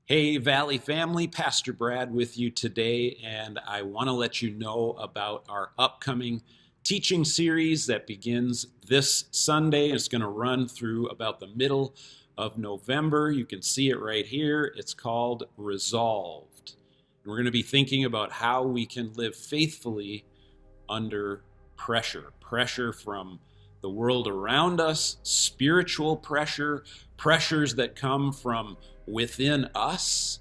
Hey, Valley family, Pastor Brad with you today, and I want to let you know about our upcoming teaching series that begins this Sunday. It's going to run through about the middle of November. You can see it right here. It's called Resolved. And we're going to be thinking about how we can live faithfully under pressure from the world around us, spiritual pressure, pressures that come from within us.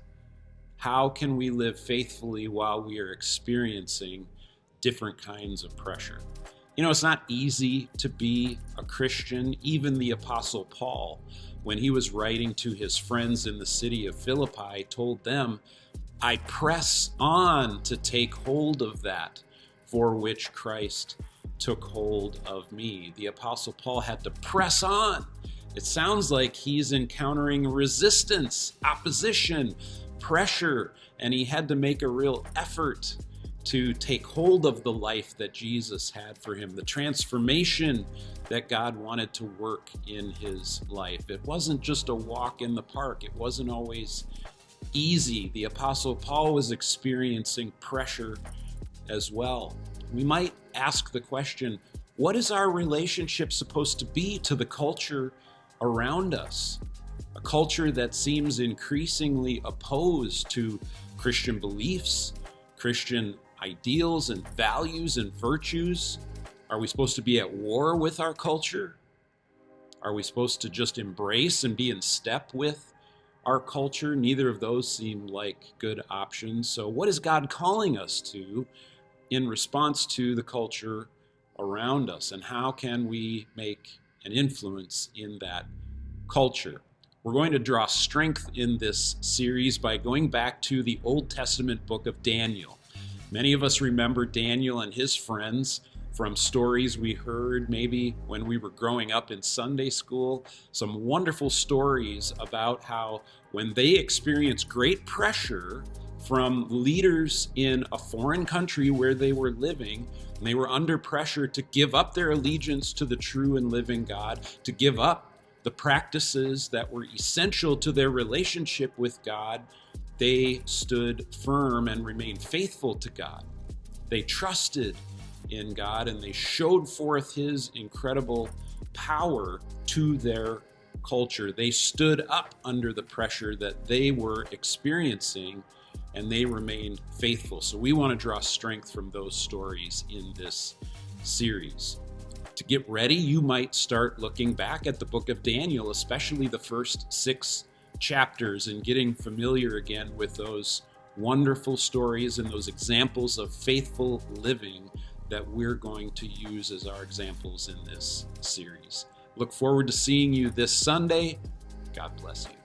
How can we live faithfully while we are experiencing different kinds of pressure? You know, it's not easy to be a Christian. Even the Apostle Paul, when he was writing to his friends in the city of Philippi, told them, I press on to take hold of that for which Christ took hold of me. The Apostle Paul had to press on. It sounds like he's encountering resistance, opposition, pressure, and he had to make a real effort to take hold of the life that Jesus had for him, the transformation that God wanted to work in his life. It wasn't just a walk in the park. It wasn't always easy. The Apostle Paul was experiencing pressure as well. We might ask the question, what is our relationship supposed to be to the culture around us? A culture that seems increasingly opposed to Christian beliefs, Christian ideals and values and virtues. Are we supposed to be at war with our culture? Are we supposed to just embrace and be in step with our culture? Neither of those seem like good options. So what is God calling us to in response to the culture around us, and how can we make an influence in that culture? We're going to draw strength in this series by going back to the Old Testament book of Daniel. Many of us remember Daniel and his friends from stories we heard maybe when we were growing up in Sunday school. Some wonderful stories about how when they experienced great pressure from leaders in a foreign country where they were living, and they were under pressure to give up their allegiance to the true and living God, to give up the practices that were essential to their relationship with God, they stood firm and remained faithful to God. They trusted in God, and they showed forth his incredible power to their culture. They stood up under the pressure that they were experiencing, and they remained faithful. So we want to draw strength from those stories in this series. To get ready, you might start looking back at the book of Daniel, especially the first 6 chapters, and getting familiar again with those wonderful stories and those examples of faithful living that we're going to use as our examples in this series. Look forward to seeing you this Sunday. God bless you.